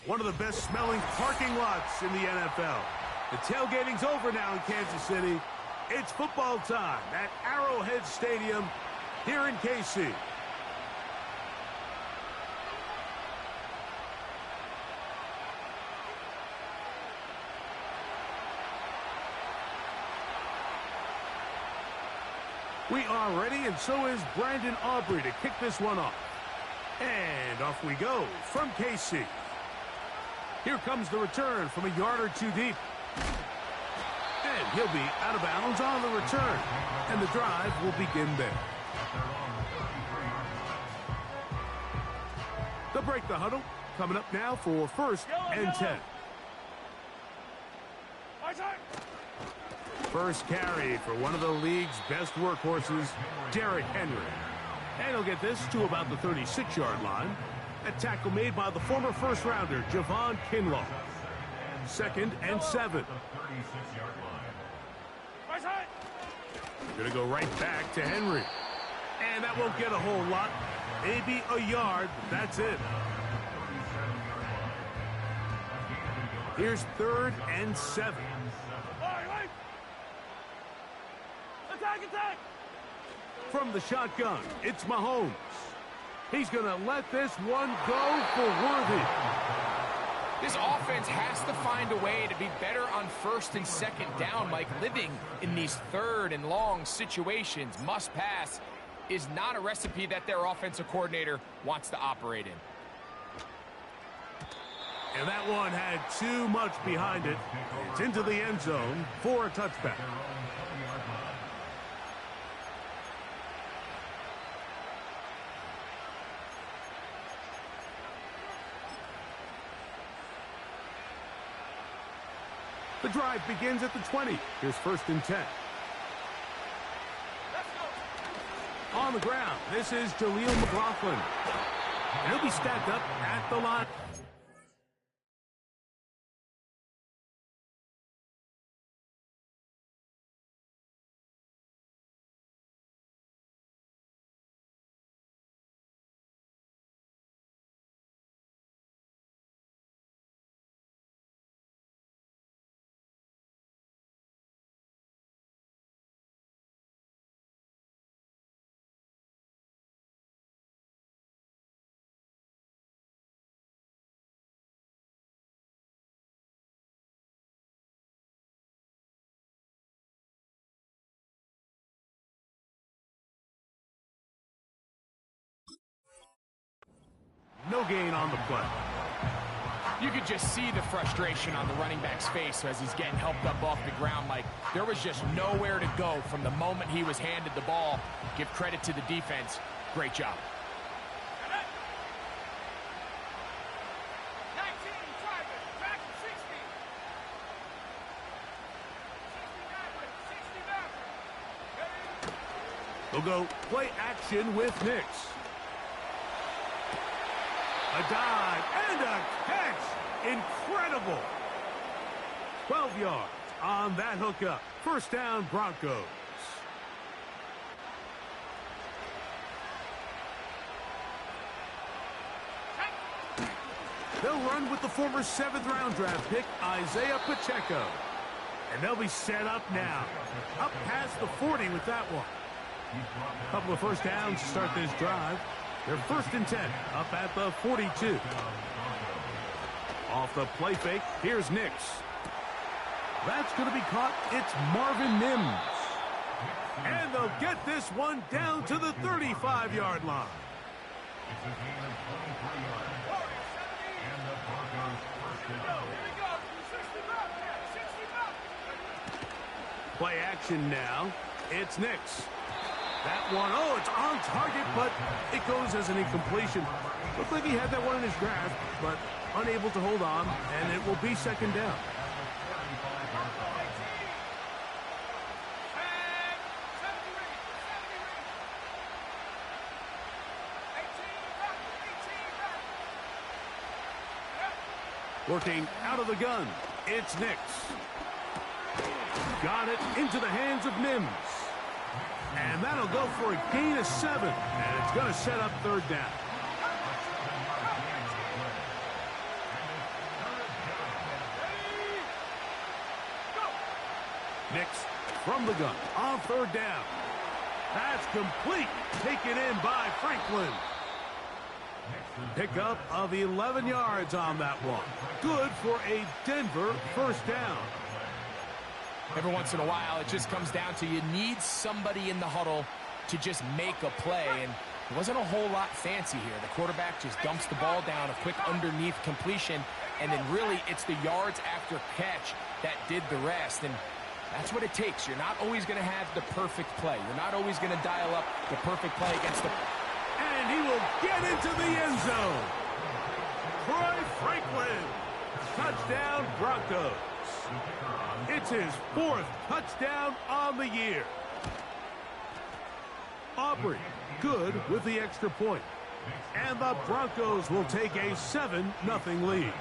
One of the best smelling parking lots in the NFL. The tailgating's over now in Kansas City. It's football time at Arrowhead Stadium here in KC. We are ready, and so is Brandon Aubrey to kick this one off. And off we go from KC. Here comes the return from a yard or two deep. And he'll be out of bounds on the return. And the drive will begin there. They'll break the huddle. Coming up now for 1st and 10. First carry for one of the league's best workhorses, Derrick Henry. And he'll get this to about the 36-yard line. A tackle made by the former first-rounder, Javon Kinlaw. 2nd and 7. Going to go right back to Henry. And that won't get a whole lot. Maybe a yard, but that's it. Here's 3rd and 7. Attack! From the shotgun, it's Mahomes. He's going to let this one go for Worthy. This offense has to find a way to be better on 1st and 2nd down, Mike. Living in these 3rd and long situations, must pass, is not a recipe that their offensive coordinator wants to operate in. And that one had too much behind it. It's into the end zone for a touchback. The drive begins at the 20. Here's 1st and 10. On the ground, this is Jaleel McLaughlin. And he'll be stacked up at the line. No gain on the play. You could just see the frustration on the running back's face as he's getting helped up off the ground. Like, there was just nowhere to go from the moment he was handed the ball. Give credit to the defense. Great job. They'll go play action with Nix. A dive and a catch. Incredible. 12 yards on that hookup. 1st down, Broncos. They'll run with the former 7th-round draft pick, Isaiah Pacheco. And they'll be set up now. Up past the 40 with that one. A couple of 1st downs to start this drive. They're 1st and 10, up at the 42. Off the play fake, here's Nix. That's going to be caught. It's Marvin Mims. And they'll get this one down to the 35-yard line. Play action now. It's Nix. That one, oh, it's on target, but it goes as an incompletion. Looked like he had that one in his grasp, but unable to hold on, and it will be 2nd down. Working out of the gun, it's Nix. Got it into the hands of Mims. And that'll go for a gain of 7. And it's going to set up 3rd down. Next, from the gun, on third down. That's complete. Taken in by Franklin. Pickup of 11 yards on that one. Good for a Denver first down. Every once in a while, it just comes down to you need somebody in the huddle to just make a play. And it wasn't a whole lot fancy here. The quarterback just dumps the ball down, a quick underneath completion, and then really it's the yards after catch that did the rest. And that's what it takes. You're not always going to have the perfect play. You're not always going to dial up the perfect play against the... And he will get into the end zone. Troy Franklin. Touchdown, Broncos. It's his 4th touchdown on the year. Aubrey, good with the extra point. And the Broncos will take a 7-0 lead.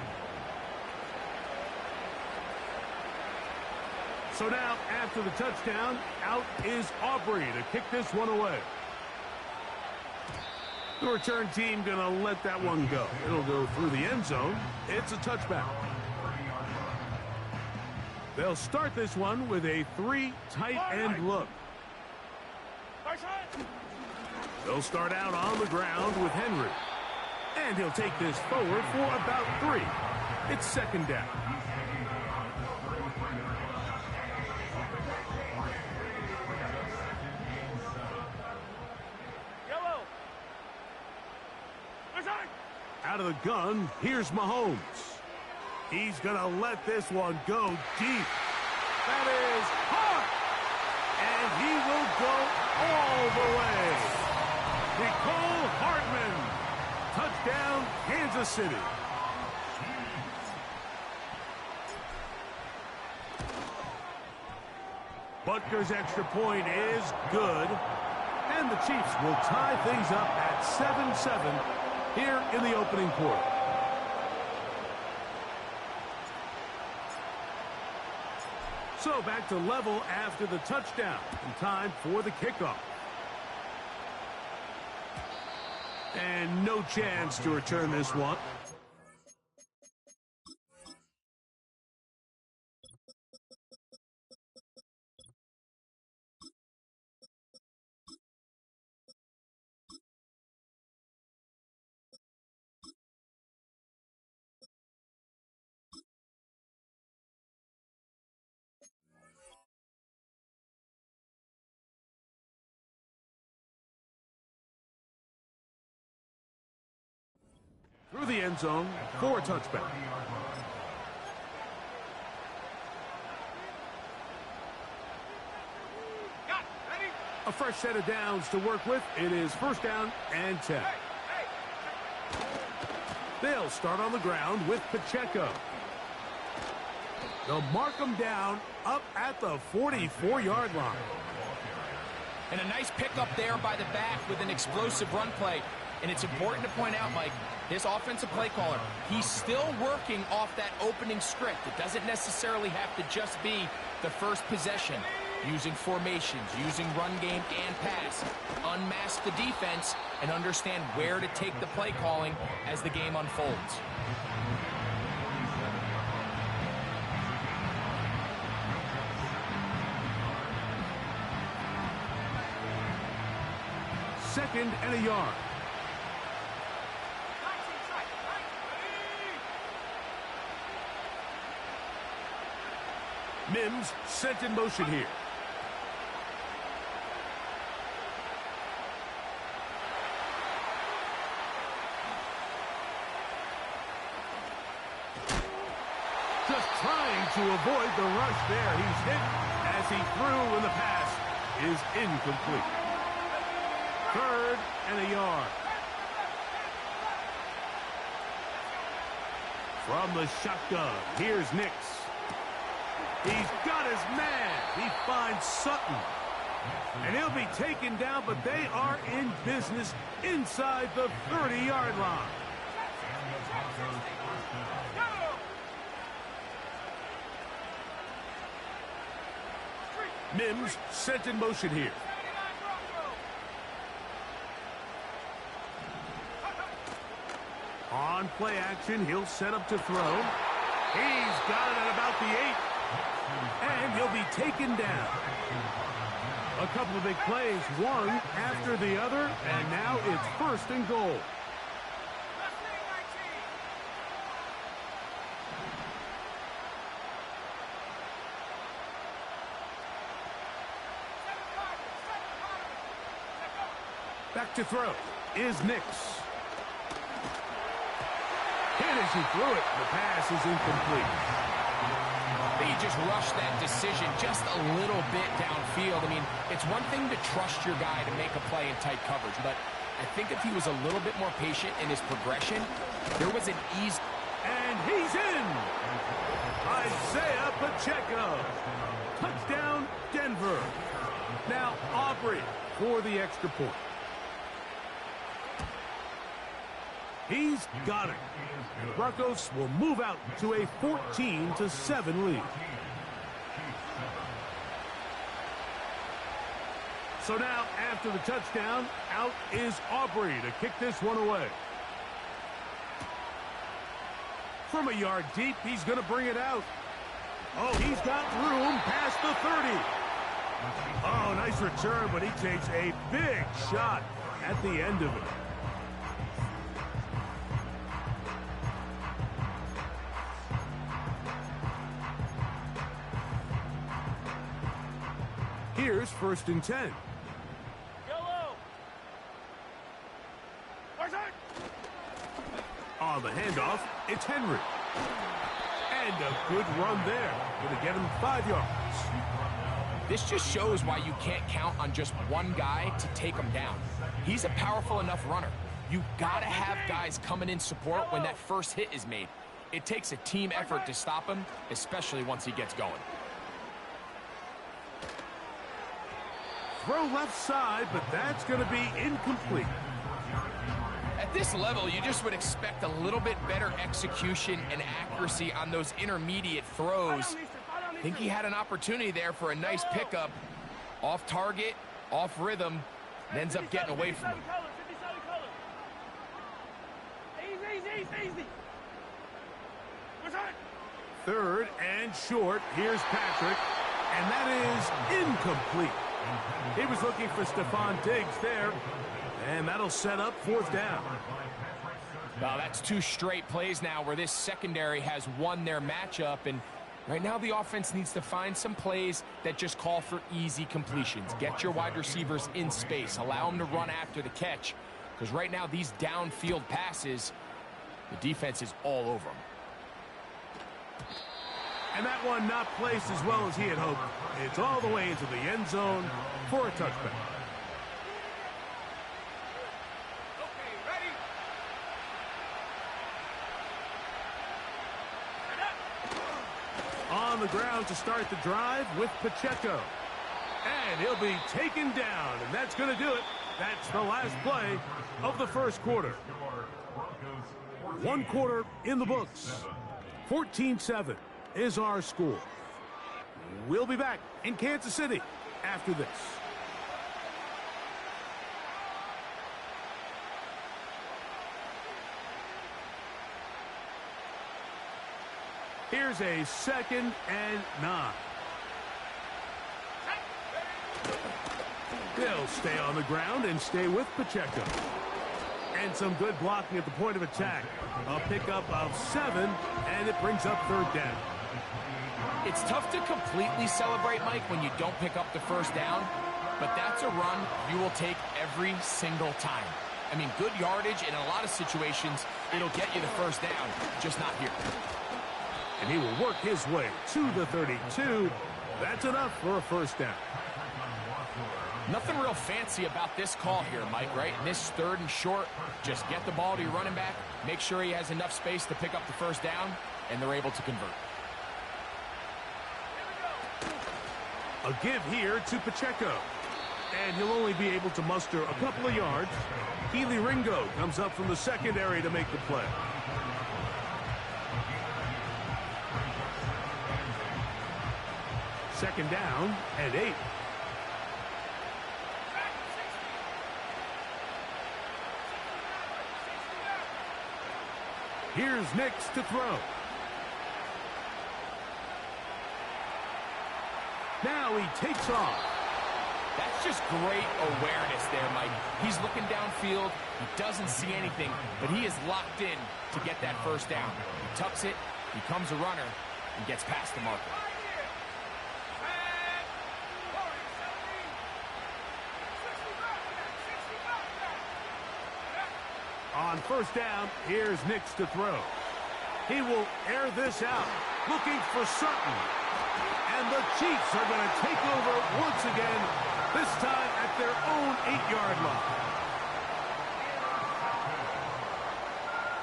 So now, after the touchdown, out is Aubrey to kick this one away. The return team going to let that one go. It'll go through the end zone. It's a touchback. They'll start this one with a 3 tight end look. They'll start out on the ground with Henry. And he'll take this forward for about 3. It's second down. Out of the gun, here's Mahomes. He's going to let this one go deep. That is hard. And he will go all the way. Nicole Hardman. Touchdown, Kansas City. Butker's extra point is good. And the Chiefs will tie things up at 7-7 here in the opening quarter. So back to level after the touchdown. And time for the kickoff. And no chance to return this one. Through the end zone for a touchback. A fresh set of downs to work with. It is first down and 10. They'll start on the ground with Pacheco. They'll mark him down up at the 44-yard line. And a nice pickup there by the back with an explosive run play. And it's important to point out, Mike, this offensive play caller, he's still working off that opening script. It doesn't necessarily have to just be the first possession. Using formations, using run game and pass. Unmask the defense and understand where to take the play calling as the game unfolds. Second and a yard. Mims sent in motion here. Just trying to avoid the rush there. He's hit as he threw, and the pass is incomplete. Third and a yard. From the shotgun, here's Nix. He's got his man. He finds Sutton. And he'll be taken down, but they are in business inside the 30-yard line. Mims sent in motion here. On play action, he'll set up to throw. He's got it at about the 8. And he'll be taken down. A couple of big plays, one after the other, and now it's 1st and goal. Back to throw is Nix. Hit as he threw it. The pass is incomplete. They just rushed that decision just a little bit downfield. I mean, it's one thing to trust your guy to make a play in tight coverage, but I think if he was a little bit more patient in his progression, there was an ease. And he's in! Isaiah Pacheco. Touchdown, Denver. Now Aubrey for the extra point. He's got it. The Broncos will move out to a 14-7 lead. So now, after the touchdown, out is Aubrey to kick this one away. From a yard deep, he's going to bring it out. Oh, he's got room past the 30. Oh, nice return, but he takes a big shot at the end of it. Here's 1st and 10. On the handoff, it's Henry. And a good run there. Going to get him 5 yards. This just shows why you can't count on just one guy to take him down. He's a powerful enough runner. You got to have guys coming in support when that first hit is made. It takes a team effort to stop him, especially once he gets going. Throw left side, but that's going to be incomplete. At this level, you just would expect a little bit better execution and accuracy on those intermediate throws. I think he had an opportunity there for a nice pickup. Off target, off rhythm, and ends up getting away from him. Easy. 3rd and short. Here's Patrick, and that is incomplete. He was looking for Stephon Diggs there, and that'll set up 4th down. Well, that's 2 straight plays now where this secondary has won their matchup, and right now the offense needs to find some plays that just call for easy completions. Get your wide receivers in space. Allow them to run after the catch, because right now these downfield passes, the defense is all over them. And that one not placed as well as he had hoped. It's all the way into the end zone for a touchback. Okay, ready? On the ground to start the drive with Pacheco. And he'll be taken down, and that's going to do it. That's the last play of the 1st quarter. 1 quarter in the books. 14-7 is our score. We'll be back in Kansas City after this. Here's a 2nd and 9. They'll stay on the ground and stay with Pacheco. And some good blocking at the point of attack. A pickup of 7, and it brings up 3rd down. It's tough to completely celebrate, Mike, when you don't pick up the 1st down, but that's a run you will take every single time. I mean, good yardage in a lot of situations, it'll get you the 1st down, just not here. And he will work his way to the 32. That's enough for a 1st down. Nothing real fancy about this call here, Mike, right? In this 3rd and short, just get the ball to your running back, make sure he has enough space to pick up the 1st down, and they're able to convert. A give here to Pacheco. And he'll only be able to muster a couple of yards. Keely Ringo comes up from the secondary to make the play. Second down and 8. Here's Nix to throw. now he takes off. That's just great awareness there, Mike. He's looking downfield. He doesn't see anything, but he is locked in to get that first down. He tucks it, becomes a runner, and gets past the marker. On first down, here's Nix to throw. He will air this out, looking for Sutton. And the Chiefs are going to take over once again, this time at their own 8-yard line.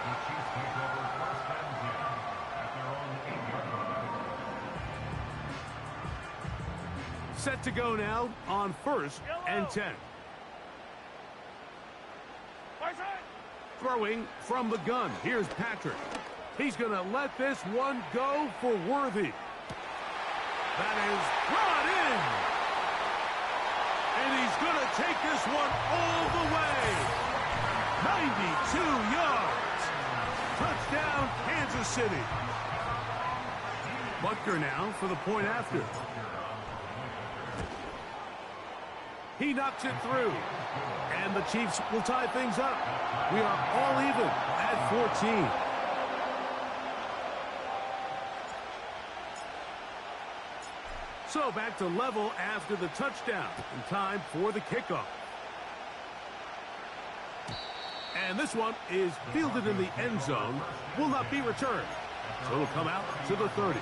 The Chiefs take over first and 10 at their own 8-yard line. Set to go now on first and 10. Throwing from the gun. Here's Patrick. He's going to let this one go for Worthy. That is brought in. And he's going to take this one all the way. 92 yards. Touchdown, Kansas City. Butker now for the point after. He knocks it through. And the Chiefs will tie things up. We are all even at 14. So back to level after the touchdown. And time for the kickoff. And this one is fielded in the end zone. Will not be returned. So it'll come out to the 30.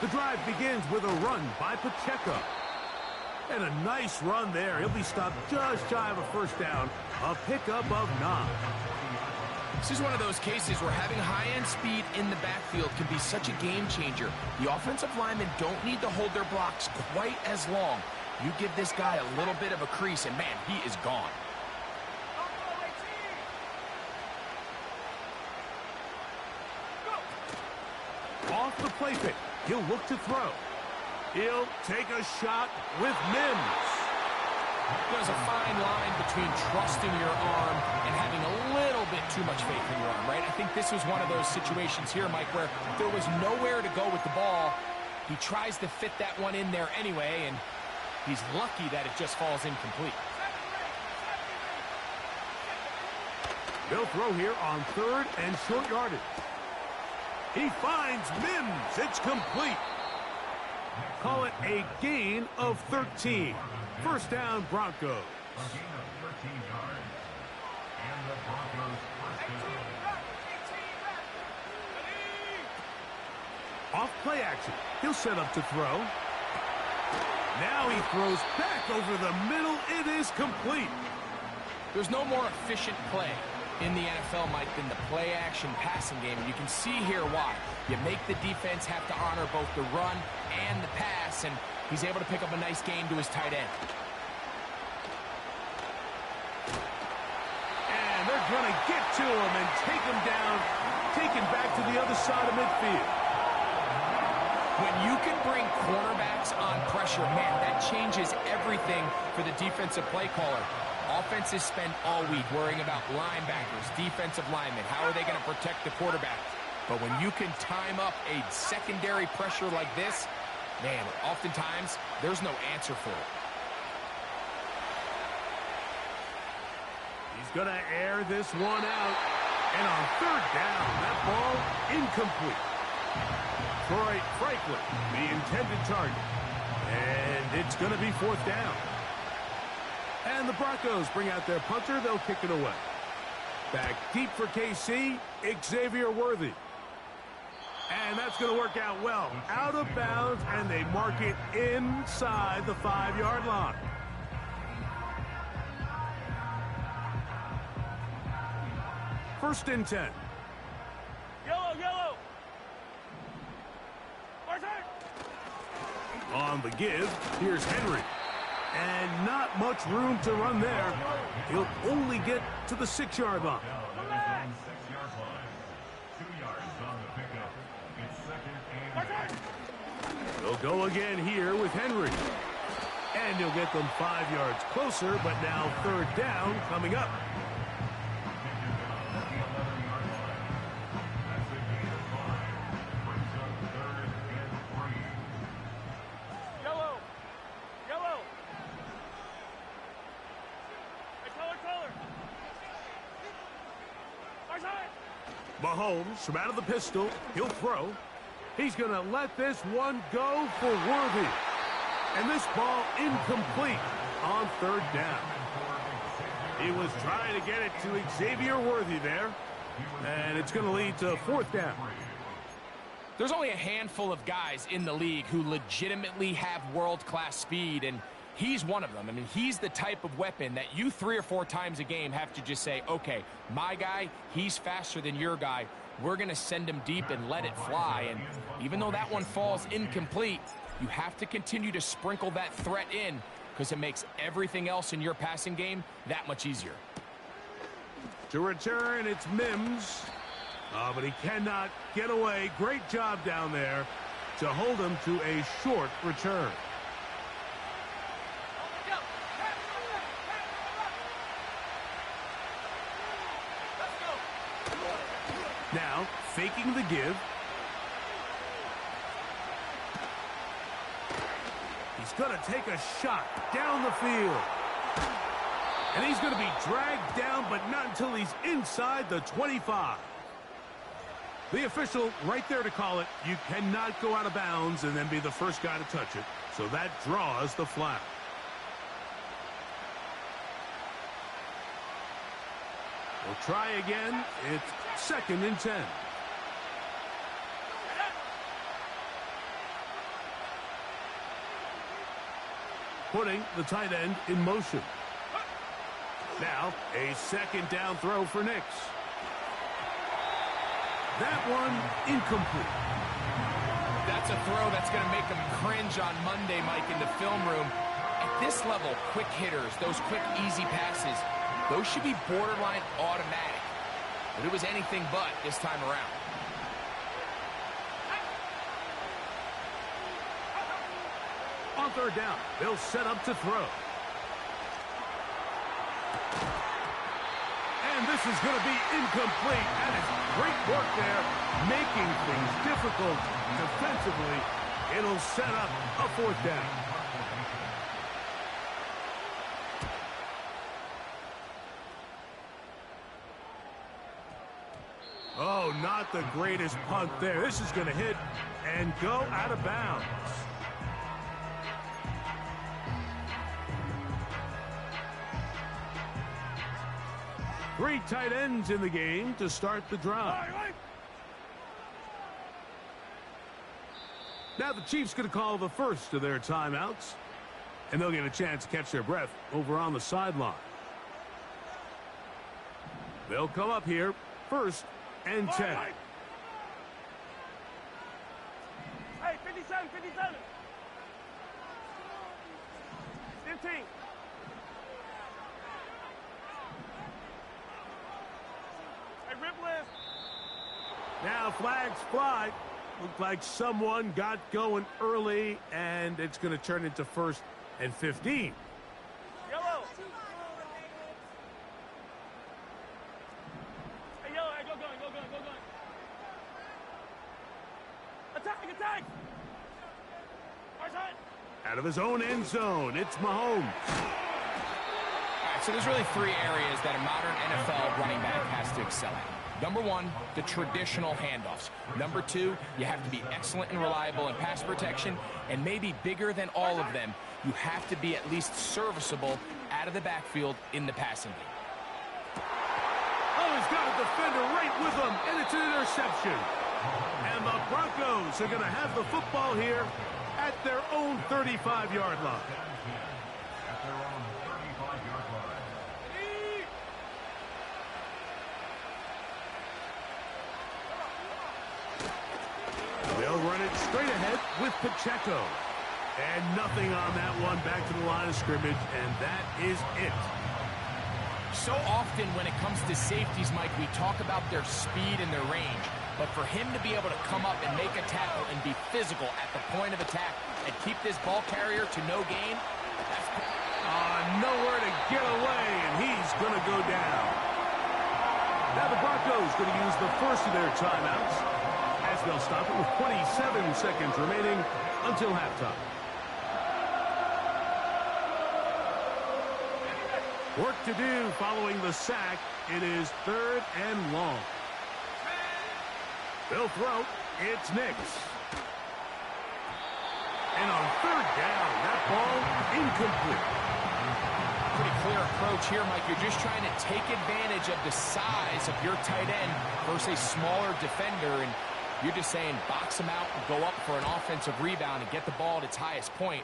The drive begins with a run by Pacheco. And a nice run there. He'll be stopped just shy of a first down. A pickup of 9. This is one of those cases where having high-end speed in the backfield can be such a game changer. The offensive linemen don't need to hold their blocks quite as long. You give this guy a little bit of a crease, and man, he is gone. Off the play fake. He'll look to throw. He'll take a shot with Mims. There's a fine line between trusting your arm and having a little bit too much faith in your arm, right? I think this was one of those situations here, Mike, where there was nowhere to go with the ball. He tries to fit that one in there anyway, and he's lucky that it just falls incomplete. They'll throw here on third and short yardage. He finds Mims. It's complete. Call it a gain of 13. First down, Broncos. A gain of 13 yards. And the Broncos first down. Off play action. He'll set up to throw. Now he throws back over the middle. It is complete. There's no more efficient play in the NFL, Mike, than the play-action passing game. And you can see here why. You make the defense have to honor both the run and the pass, and he's able to pick up a nice gain to his tight end. And they're going to get to him and take him down, take him back to the other side of midfield. When you can bring cornerbacks on pressure, man, that changes everything for the defensive play caller. Offenses spend all week worrying about linebackers, defensive linemen. How are they going to protect the quarterback? But when you can time up a secondary pressure like this, man, oftentimes there's no answer for it. He's going to air this one out. And on third down, that ball incomplete. Troy Franklin, the intended target. And it's going to be fourth down. And the Broncos bring out their punter. They'll kick it away. Back deep for KC, Xavier Worthy. And that's going to work out well. Out of bounds, and they mark it inside the 5-yard line. First and 10. Yellow, yellow. On the give, here's Henry. And not much room to run there. He'll only get to the 6-yard line. 6-yard line. 2 yards on the pickup. It's second and 10. Go again here with Henry. And he'll get them 5 yards closer, but now third down coming up. Yellow. Yellow. Hey, color. Our side. Mahomes from out of the pistol. He'll throw. He's going to let this one go for Worthy. And this ball incomplete on third down. He was trying to get it to Xavier Worthy there. And it's going to lead to fourth down. There's only a handful of guys in the league who legitimately have world-class speed, and he's one of them. I mean, he's the type of weapon that you 3 or 4 times a game have to just say, okay, my guy, he's faster than your guy. We're going to send him deep and let it fly. And even though that one falls incomplete, you have to continue to sprinkle that threat in because it makes everything else in your passing game that much easier. To return, it's Mims. Oh, but he cannot get away. Great job down there to hold him to a short return. Now, faking the give. He's going to take a shot down the field. And he's going to be dragged down, but not until he's inside the 25. The official right there to call it. You cannot go out of bounds and then be the first guy to touch it. So that draws the flag. We'll try again. It's 2nd and 10. Putting the tight end in motion. Now, a 2nd down throw for Nix. That one incomplete. That's a throw that's going to make them cringe on Monday, Mike, in the film room. At this level, quick hitters, those quick, easy passes, those should be borderline automatic. But it was anything but this time around. On third down, they'll set up to throw. And this is going to be incomplete. And it's great work there, making things difficult defensively. It'll set up a fourth down. Oh, not the greatest punt there. This is going to hit and go out of bounds. Three tight ends in the game to start the drive. Now the Chiefs going to call the first of their timeouts. And they'll get a chance to catch their breath over on the sideline. They'll come up here, 1st and 10. Hey, 57, 57. 15. Hey, rip lift. Now flags fly. Looked like someone got going early, and it's going to turn into 1st and 15. Yellow. Hey, yellow. Hey, go going. Attack. Our side. Out of his own end zone, it's Mahomes. All right, so there's really 3 areas that a modern NFL running back has to excel at. Number 1, the traditional handoffs. Number 2, you have to be excellent and reliable in pass protection. And maybe bigger than all of them, you have to be at least serviceable out of the backfield in the passing game. Oh, he's got a defender right with him, and it's an interception. And the Broncos are going to have the football here at their own 35-yard line. At their own 35-yard line. They'll run it straight ahead with Pacheco. And nothing on that one, back to the line of scrimmage, and that is it. So often when it comes to safeties, Mike, we talk about their speed and their range. But for him to be able to come up and make a tackle and be physical at the point of attack, and keep this ball carrier to no gain. Nowhere to get away, and he's going to go down. Now the Broncos going to use the first of their timeouts as they'll stop it with 27 seconds remaining until halftime. Work to do following the sack. It is 3rd and long. They'll throw. It's Nix. And on 3rd down, that ball incomplete. Pretty clear approach here, Mike. You're just trying to take advantage of the size of your tight end versus a smaller defender, and you're just saying box him out and go up for an offensive rebound and get the ball at its highest point.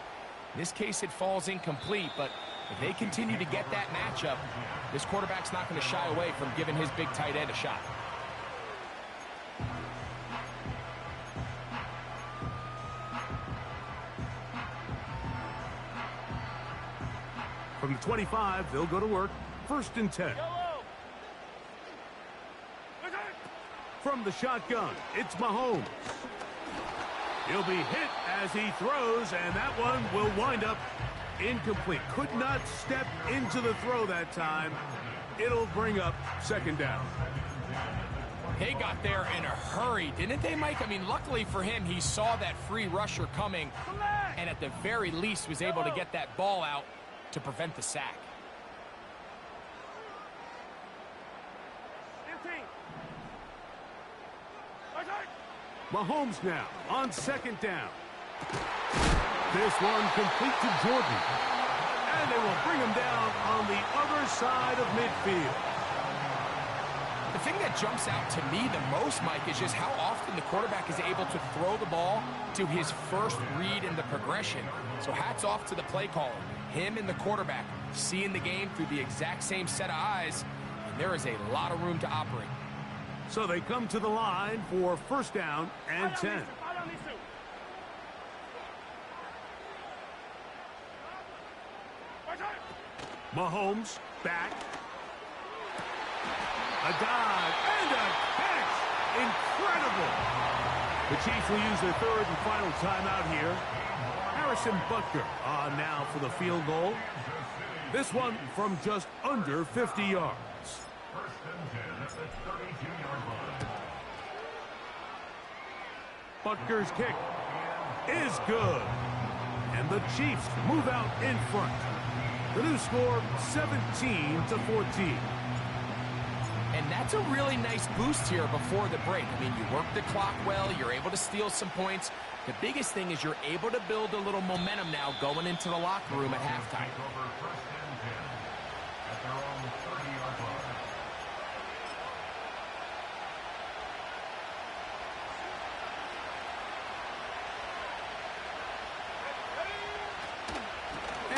In this case, it falls incomplete, but if they continue to get that matchup, this quarterback's not going to shy away from giving his big tight end a shot. From the 25, they'll go to work. 1st and 10. From the shotgun, it's Mahomes. He'll be hit as he throws, and that one will wind up incomplete. Could not step into the throw that time. It'll bring up 2nd down. They got there in a hurry, didn't they, Mike? I mean, luckily for him, he saw that free rusher coming, and at the very least was able to get that ball out to prevent the sack. Mahomes now on 2nd down. This one complete to Jordan. And they will bring him down on the other side of midfield. The thing that jumps out to me the most, Mike, is just how often the quarterback is able to throw the ball to his first read in the progression. So hats off to the play caller. Him and the quarterback seeing the game through the exact same set of eyes, and there is a lot of room to operate. So they come to the line for 1st down and 10. Mahomes back. A dive and a catch. Incredible. The Chiefs will use their 3rd and final timeout here. Harrison Butker on now for the field goal. This one from just under 50 yards. 1st and 10 at the 32-yard line. Butker's kick is good. And the Chiefs move out in front. The new score, 17-14. And that's a really nice boost here before the break. I mean, you work the clock well. You're able to steal some points. The biggest thing is you're able to build a little momentum now going into the locker room at halftime. Over 1st and 10 at their own 30-yard line.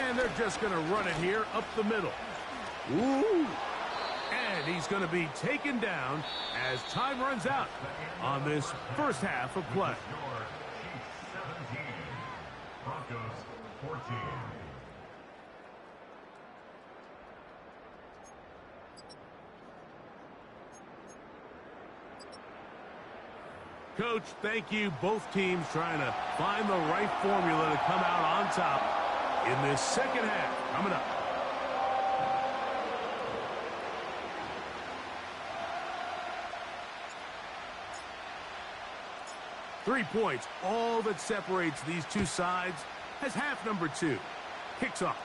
And they're just going to run it here up the middle. Ooh. And he's going to be taken down as time runs out on this first half of play. Chiefs 17, Broncos 14. Coach, thank you. Both teams trying to find the right formula to come out on top in this 2nd half. Coming up. Three points, all that separates these two sides, as half number 2 kicks off.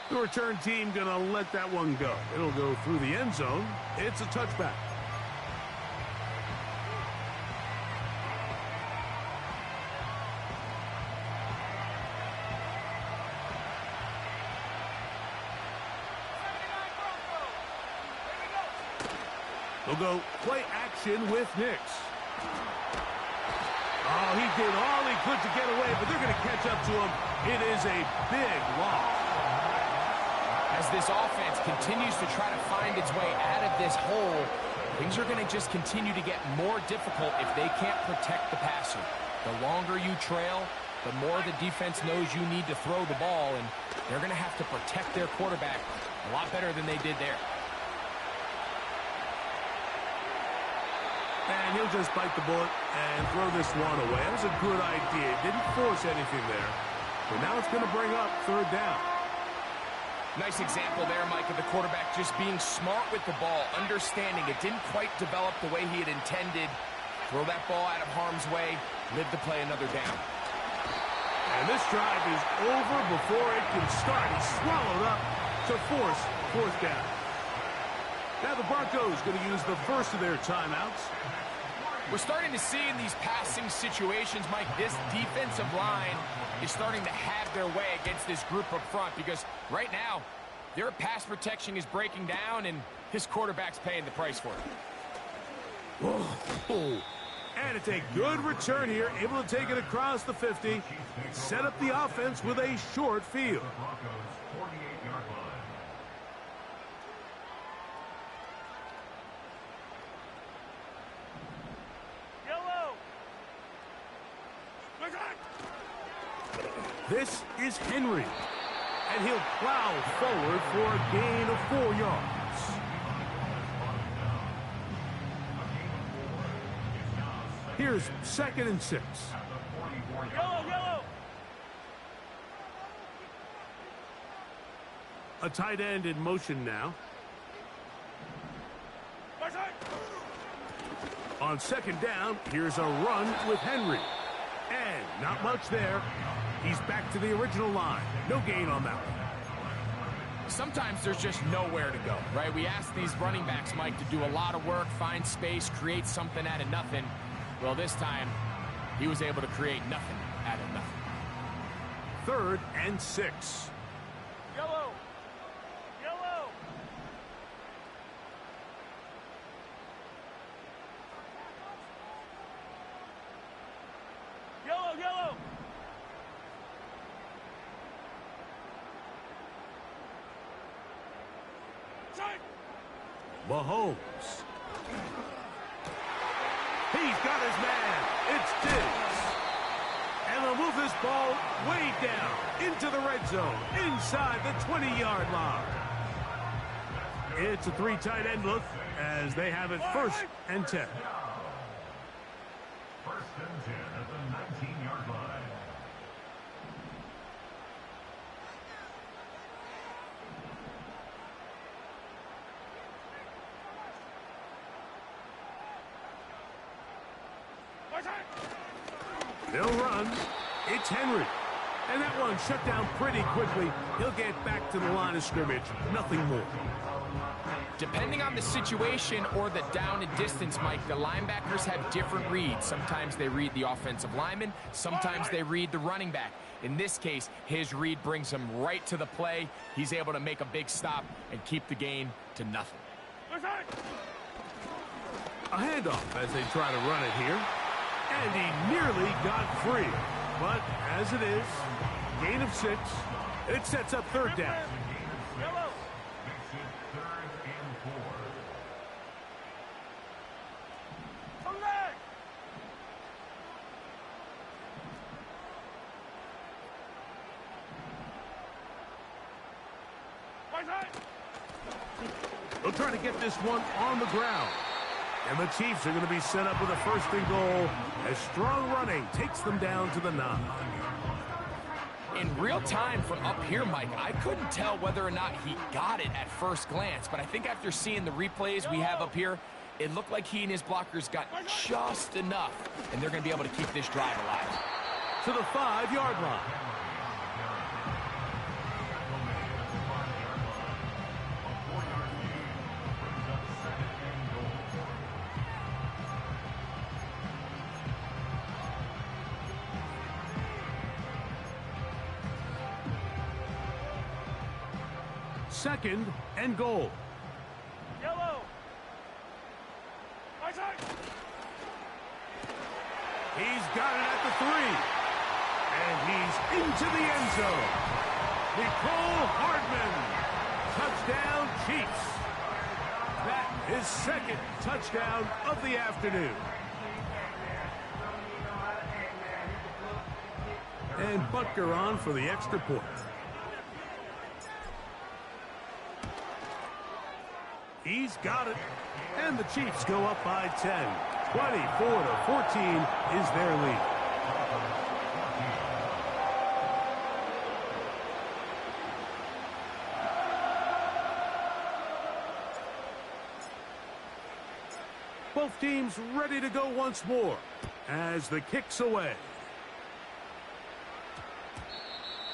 The return team going to let that one go. It'll go through the end zone. It's a touchback. They'll go play action with Nix. Oh, he did all he could to get away, but they're going to catch up to him. It is a big loss. As this offense continues to try to find its way out of this hole, things are going to just continue to get more difficult if they can't protect the passer. The longer you trail, the more the defense knows you need to throw the ball, and they're going to have to protect their quarterback a lot better than they did there. And he'll just bite the bullet and throw this one away. That was a good idea. Didn't force anything there. But now it's going to bring up third down. Nice example there, Mike, of the quarterback just being smart with the ball, understanding it didn't quite develop the way he had intended. Throw that ball out of harm's way, live to play another down. And this drive is over before it can start. He's swallowed up to force fourth down. Now the Broncos going to use the first of their timeouts. We're starting to see in these passing situations, Mike, this defensive line is starting to have their way against this group up front because right now, their pass protection is breaking down and his quarterback's paying the price for it. Whoa. And it's a good return here, able to take it across the 50, set up the offense with a short field. This is Henry, and he'll plow forward for a gain of 4 yards. Here's 2nd and 6. Yellow. A tight end in motion now. On 2nd down, here's a run with Henry. And not much there. He's back to the original line. No gain on that one. Sometimes there's just nowhere to go, right? We ask these running backs, Mike, to do a lot of work, find space, create something out of nothing. Well, this time, he was able to create nothing out of nothing. 3rd and 6. Yellow. Mahomes. He's got his man. It's Diggs. And they'll move this ball way down into the red zone, inside the 20-yard line. It's a 3 tight end look as they have it 1st and 10. 1st and 10 at the 19-yard line. They'll run. It's Henry. And that one shut down pretty quickly. He'll get back to the line of scrimmage. Nothing more. Depending on the situation or the down and distance, Mike, the linebackers have different reads. Sometimes they read the offensive lineman. Sometimes they read the running back. In this case, his read brings him right to the play. He's able to make a big stop and keep the gain to nothing. A handoff as they try to run it here. And he nearly got free. But as it is, gain of 6. It sets up 3rd down. Yellow. Makes it 3rd and 4. Come back. They'll try to get this one on the ground. And the Chiefs are going to be set up with a 1st and goal as strong running takes them down to the 9. In real time from up here, Mike, I couldn't tell whether or not he got it at first glance, but I think after seeing the replays we have up here, it looked like he and his blockers got just enough, and they're going to be able to keep this drive alive. To the 5-yard line. Second and goal. Yellow. Right side. He's got it at the 3. And he's into the end zone. Nicole Hardman. Touchdown, Chiefs. That is 2nd touchdown of the afternoon. And Butker on for the extra point. He's got it. And the Chiefs go up by 10. 24-14 is their lead. Both teams ready to go once more as the kick's away.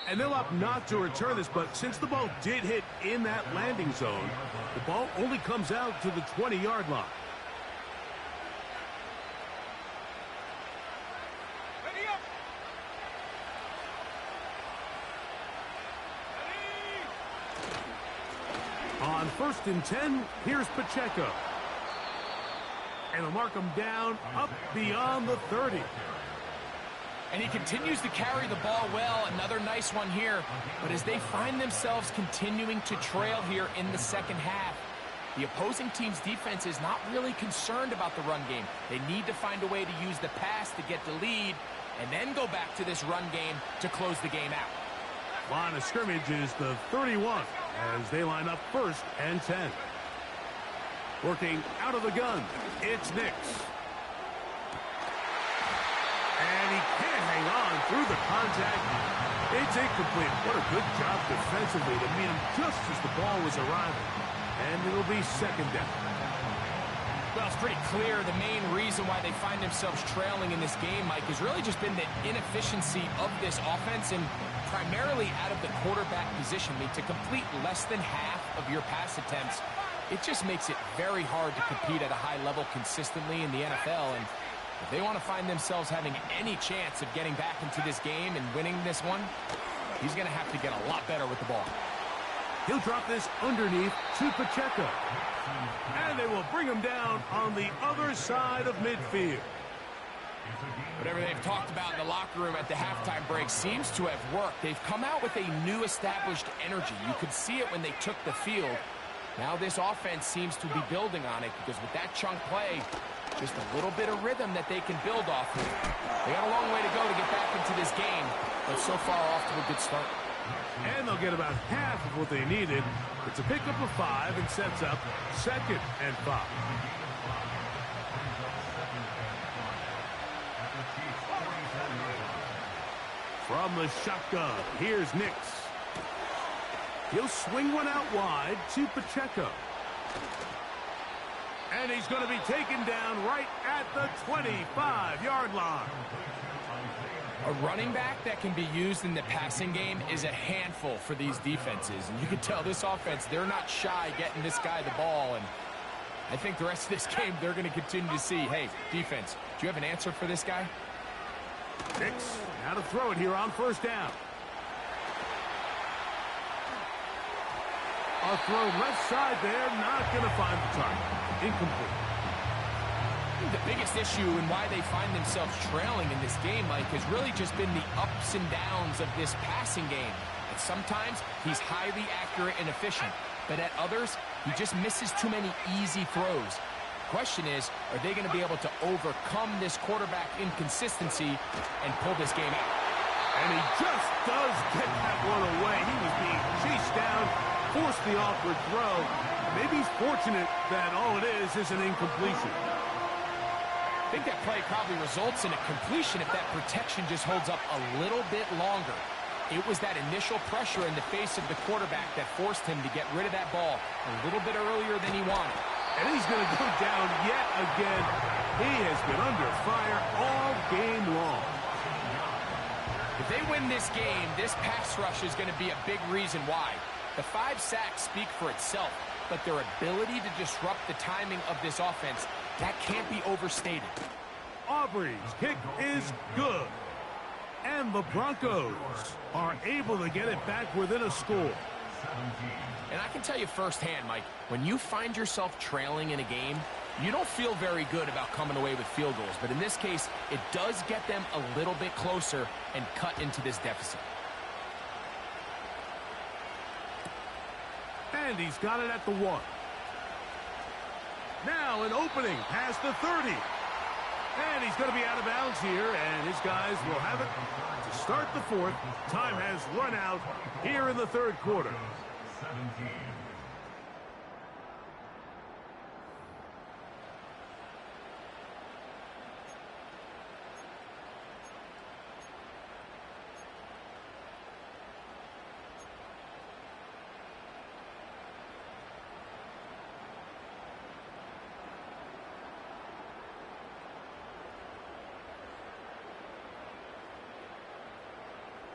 And they'll opt not to return this, but since the ball did hit in that landing zone, the ball only comes out to the 20-yard line. Ready up. Ready. On 1st and 10, here's Pacheco. And they'll mark him down up beyond the 30. And he continues to carry the ball well. Another nice one here. But as they find themselves continuing to trail here in the second half, the opposing team's defense is not really concerned about the run game. They need to find a way to use the pass to get the lead and then go back to this run game to close the game out. Line of scrimmage is the 31 as they line up 1st and 10. Working out of the gun, it's Nix. And he can't hang on through the contact. It's incomplete. What a good job defensively to meet him just as the ball was arriving. And it'll be 2nd down. Well, it's pretty clear the main reason why they find themselves trailing in this game, Mike, has really just been the inefficiency of this offense and primarily out of the quarterback position. I mean, to complete less than half of your pass attempts, it just makes it very hard to compete at a high level consistently in the NFL. And if they want to find themselves having any chance of getting back into this game and winning this one, he's going to have to get a lot better with the ball. He'll drop this underneath to Pacheco. And they will bring him down on the other side of midfield. Whatever they've talked about in the locker room at the halftime break seems to have worked. They've come out with a new established energy. You could see it when they took the field. Now this offense seems to be building on it because with that chunk play, just a little bit of rhythm that they can build off of. They got a long way to go to get back into this game, but so far off to a good start. And they'll get about half of what they needed. It's a pickup of 5 and sets up 2nd and 5. From the shotgun, here's Nix. He'll swing one out wide to Pacheco. And he's going to be taken down right at the 25-yard line. A running back that can be used in the passing game is a handful for these defenses. And you can tell this offense, they're not shy getting this guy the ball. And I think the rest of this game, they're going to continue to see, hey, defense, do you have an answer for this guy? Nix, now to throw it here on 1st down. A throw left side there, not going to find the target. Incomplete. The biggest issue and why they find themselves trailing in this game, Mike, has really just been the ups and downs of this passing game. And sometimes he's highly accurate and efficient, but at others, he just misses too many easy throws. Question is, are they going to be able to overcome this quarterback inconsistency and pull this game out? And he just does get that one away. He was being chased down, forced the awkward throw. Maybe he's fortunate that all it is an incompletion. I think that play probably results in a completion if that protection just holds up a little bit longer. It was that initial pressure in the face of the quarterback that forced him to get rid of that ball a little bit earlier than he wanted. And he's going to go down yet again. He has been under fire all game long. If they win this game, this pass rush is going to be a big reason why. The 5 sacks speak for itself, but their ability to disrupt the timing of this offense, that can't be overstated. Aubrey's kick is good. And the Broncos are able to get it back within a score. And I can tell you firsthand, Mike, when you find yourself trailing in a game, you don't feel very good about coming away with field goals. But in this case, it does get them a little bit closer and cut into this deficit. And he's got it at the 1. Now an opening past the 30. And he's going to be out of bounds here, and his guys will have it to start the 4th. Time has run out here in the 3rd quarter. 17.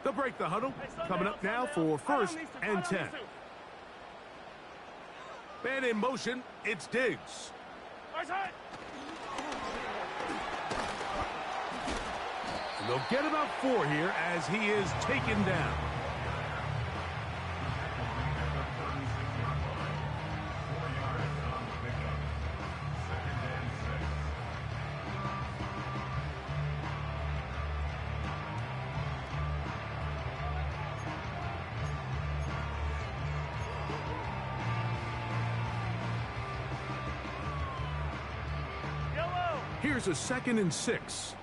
They'll break the huddle. Coming up now for 1st and 10. Man in motion, it's Diggs. And they'll get about 4 here as he is taken down. Here's a 2nd and 6.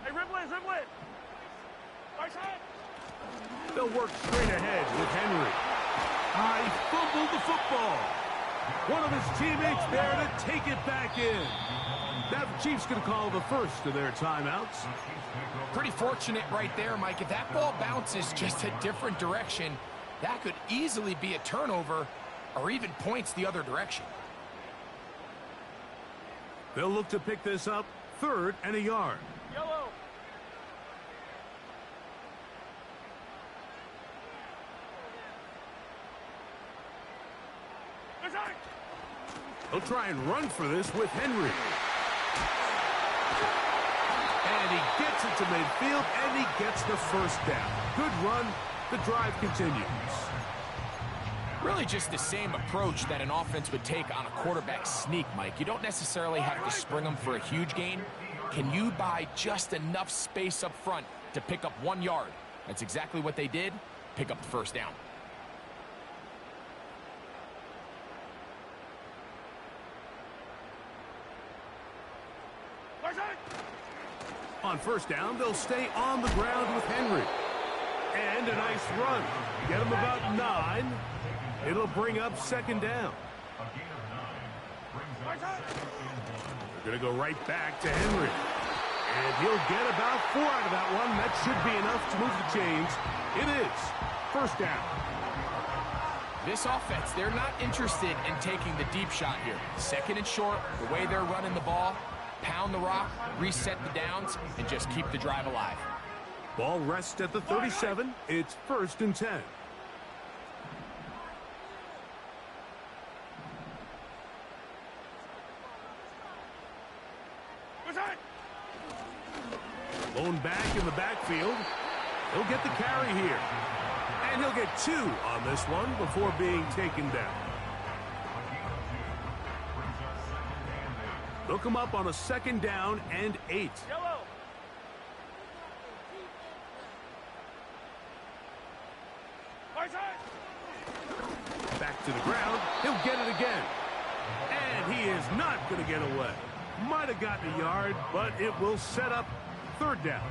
Hey, Ripley. They'll work straight ahead with Henry. He fumbled the football. One of his teammates there to take it back in. Now the Chiefs going to call the first of their timeouts. Pretty fortunate right there, Mike. If that ball bounces just a different direction, that could easily be a turnover or even points the other direction. They'll look to pick this up 3rd and a yard. Yellow. They'll try and run for this with Henry. And he gets it to midfield, and he gets the 1st down. Good run. The drive continues. Really just the same approach that an offense would take on a quarterback sneak, Mike. You don't necessarily have to spring them for a huge gain. Can you buy just enough space up front to pick up 1 yard? That's exactly what they did. Pick up the 1st down. On 1st down, they'll stay on the ground with Henry. And a nice run. Get him about 9. It'll bring up 2nd down. They're going to go right back to Henry. And he'll get about 4 out of that one. That should be enough to move the chains. It is 1st down. This offense, they're not interested in taking the deep shot here. 2nd and short, the way they're running the ball, pound the rock, reset the downs, and just keep the drive alive. Ball rests at the 37. It's 1st and 10. Lone back in the backfield. He'll get the carry here. And he'll get 2 on this one before being taken down. They'll come up on a 2nd down and 8. Yellow. Back to the ground. He'll get it again. And he is not going to get away. Might have gotten a yard, but it will set up 3rd down.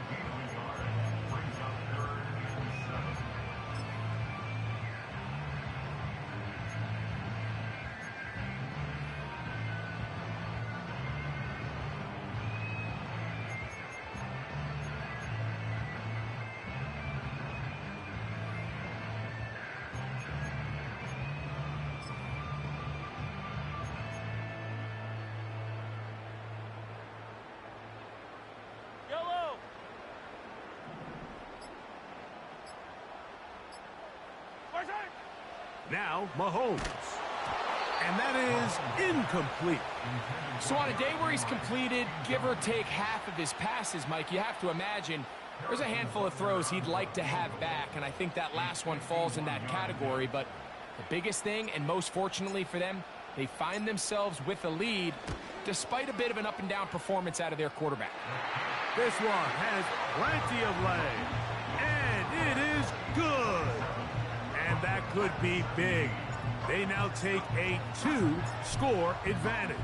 Now, Mahomes. And that is incomplete. So on a day where he's completed, give or take half of his passes, Mike, you have to imagine there's a handful of throws he'd like to have back, and I think that last one falls in that category. But the biggest thing, and most fortunately for them, they find themselves with a lead despite a bit of an up-and-down performance out of their quarterback. This one has plenty of leg. And it is good. And that could be big. They now take a 2-score advantage.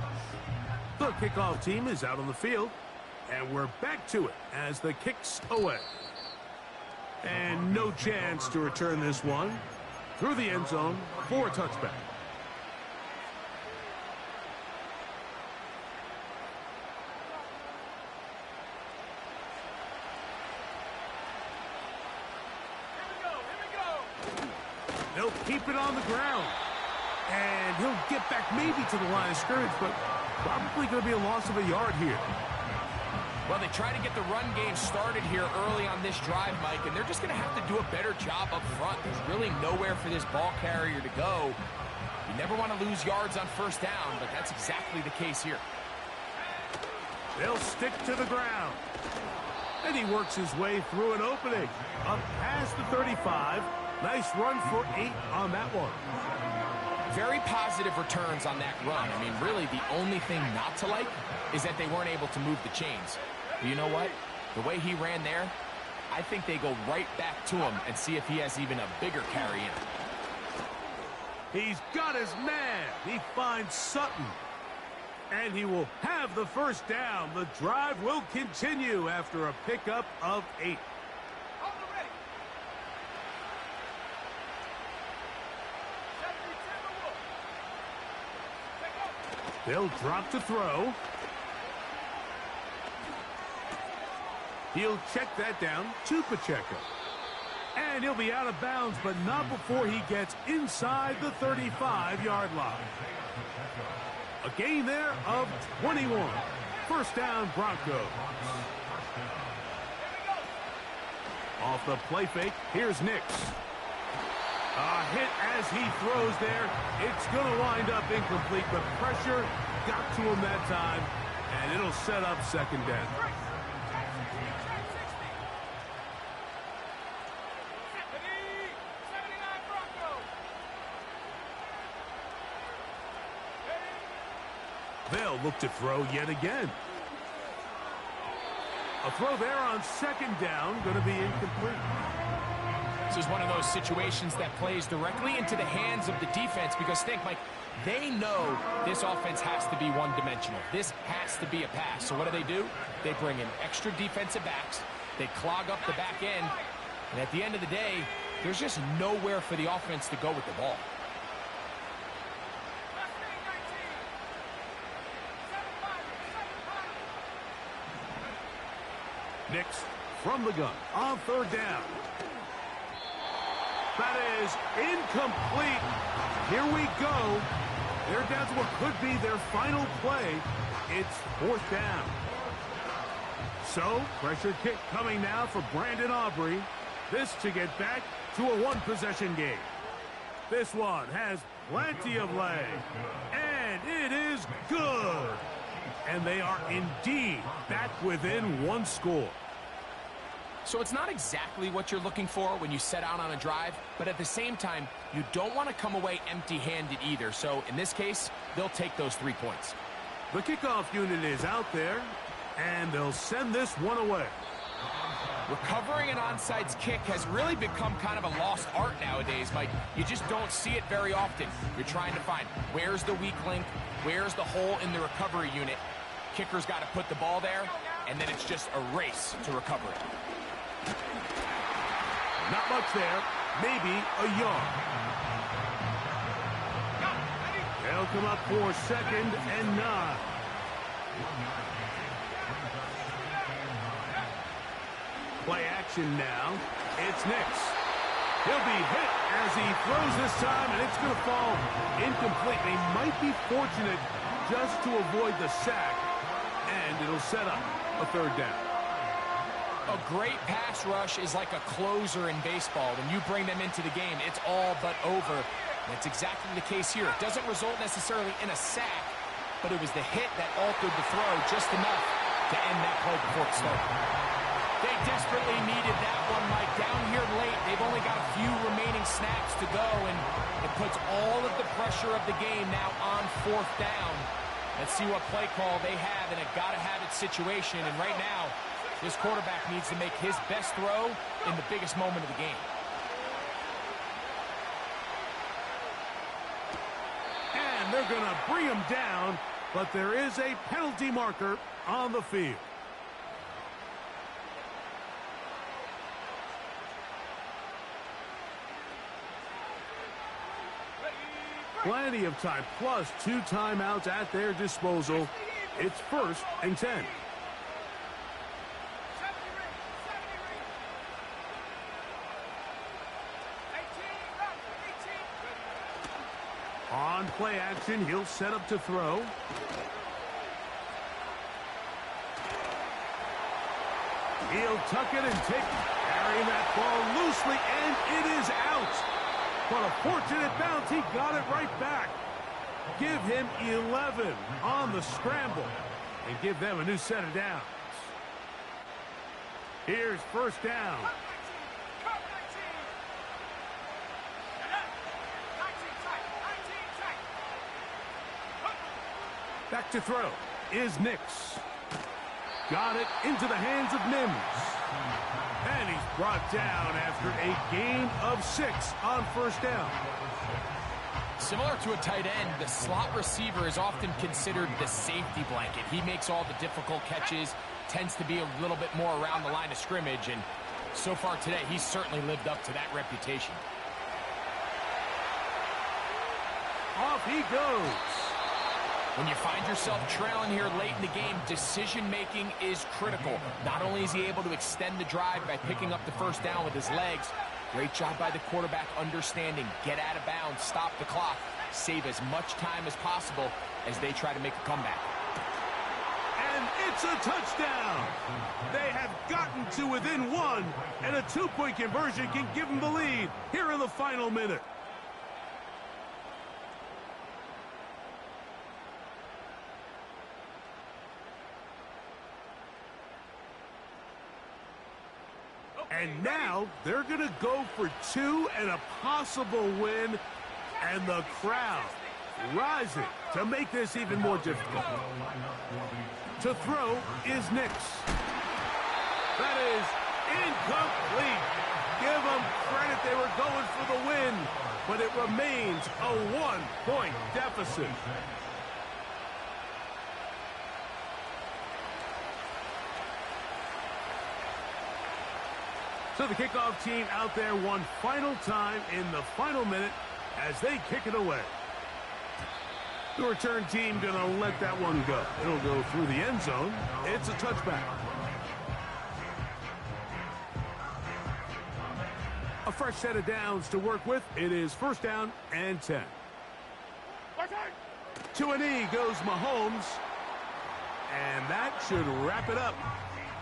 The kickoff team is out on the field, and we're back to it as the kick's away. And no chance to return this one through the end zone for a touchback. They'll keep it on the ground. And he'll get back maybe to the line of scrimmage, but probably going to be a loss of a yard here. Well, they try to get the run game started here early on this drive, Mike, and they're just going to have to do a better job up front. There's really nowhere for this ball carrier to go. You never want to lose yards on first down, but that's exactly the case here. They'll stick to the ground. And he works his way through an opening. Up past the 35. Nice run for 8 on that one. Very positive returns on that run. I mean, really, the only thing not to like is that they weren't able to move the chains. But you know what? The way he ran there, I think they go right back to him and see if he has even a bigger carry in him. He's got his man. He finds Sutton. And he will have the first down. The drive will continue after a pickup of 8. They'll drop to throw. He'll check that down to Pacheco. And he'll be out of bounds, but not before he gets inside the 35-yard line. A gain there of 21. First down, Broncos. Off the play fake, here's Nix. A hit as he throws there. It's going to wind up incomplete. The pressure got to him that time, and it'll set up second down. They'll look to throw yet again. A throw there on second down, going to be incomplete. This is one of those situations that plays directly into the hands of the defense because think, Mike, they know this offense has to be one-dimensional. This has to be a pass. So what do? They bring in extra defensive backs. They clog up the back end. And at the end of the day, there's just nowhere for the offense to go with the ball. Nix from the gun on third down. That is incomplete. Here we go. They're down to what could be their final play. It's fourth down. So, pressure kick coming now for Brandon Aubrey. This to get back to a one-possession game. This one has plenty of leg. And it is good. And they are indeed back within one score. So it's not exactly what you're looking for when you set out on a drive, but at the same time, you don't want to come away empty-handed either. So in this case, they'll take those 3 points. The kickoff unit is out there, and they'll send this one away. Recovering an onside kick has really become kind of a lost art nowadays, Mike. You just don't see it very often. You're trying to find where's the weak link, where's the hole in the recovery unit. Kicker's got to put the ball there, and then it's just a race to recover it. Not much there, maybe a yard. They'll come up for second and 9. Play action now. It's Nix. He'll be hit as he throws this time, and it's going to fall incomplete. They might be fortunate just to avoid the sack, and it'll set up a third down. A great pass rush is like a closer in baseball. When you bring them into the game, it's all but over. That's exactly the case here. It doesn't result necessarily in a sack, but it was the hit that altered the throw just enough to end that play before it started. They desperately needed that one, Mike. Down here late, they've only got a few remaining snaps to go, and it puts all of the pressure of the game now on fourth down. Let's see what play call they have in a gotta-have-it situation, and right now, this quarterback needs to make his best throw in the biggest moment of the game. And they're going to bring him down, but there is a penalty marker on the field. Plenty of time, plus 2 timeouts at their disposal. It's first and 10. On play action, he'll set up to throw. He'll tuck it and carry that ball loosely, and it is out. But a fortunate bounce, he got it right back. Give him 11 on the scramble and give them a new set of downs. Here's first down. Back to throw is Nix. Got it into the hands of Mims. And he's brought down after a gain of 6 on first down. Similar to a tight end, the slot receiver is often considered the safety blanket. He makes all the difficult catches, tends to be a little bit more around the line of scrimmage, and so far today, he's certainly lived up to that reputation. Off he goes. When you find yourself trailing here late in the game, decision-making is critical. Not only is he able to extend the drive by picking up the first down with his legs, great job by the quarterback understanding, get out of bounds, stop the clock, save as much time as possible as they try to make a comeback. And it's a touchdown. They have gotten to within 1, and a 2-point conversion can give them the lead here in the final minute. And now they're going to go for 2 and a possible win, and the crowd rising to make this even more difficult. To throw is Nix. That is incomplete. Give them credit, they were going for the win, but it remains a 1-point deficit. So the kickoff team out there one final time in the final minute as they kick it away. The return team going to let that one go. It'll go through the end zone. It's a touchback. A fresh set of downs to work with. It is first down and 10. To a knee goes Mahomes. And that should wrap it up.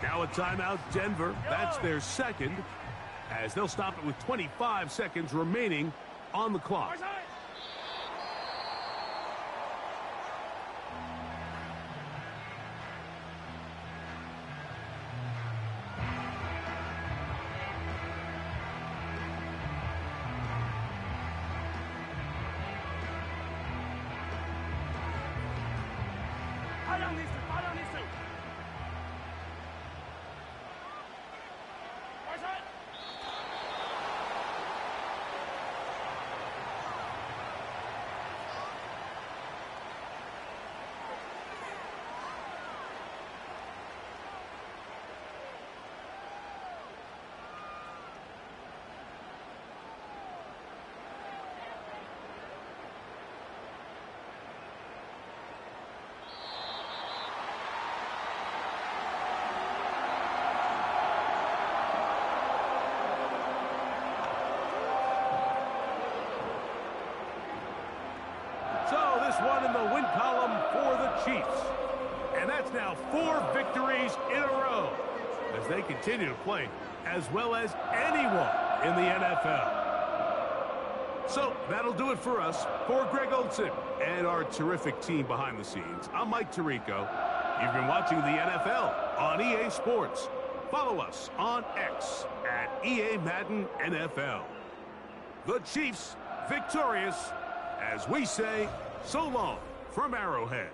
Now a timeout, Denver. That's their second, as they'll stop it with 25 seconds remaining on the clock. One in the win column for the Chiefs. And that's now 4 victories in a row as they continue to play as well as anyone in the NFL. So that'll do it for us. For Greg Olson and our terrific team behind the scenes, I'm Mike Tirico. You've been watching the NFL on EA Sports. Follow us on X at EA Madden NFL. The Chiefs victorious, as we say, so long from Arrowhead.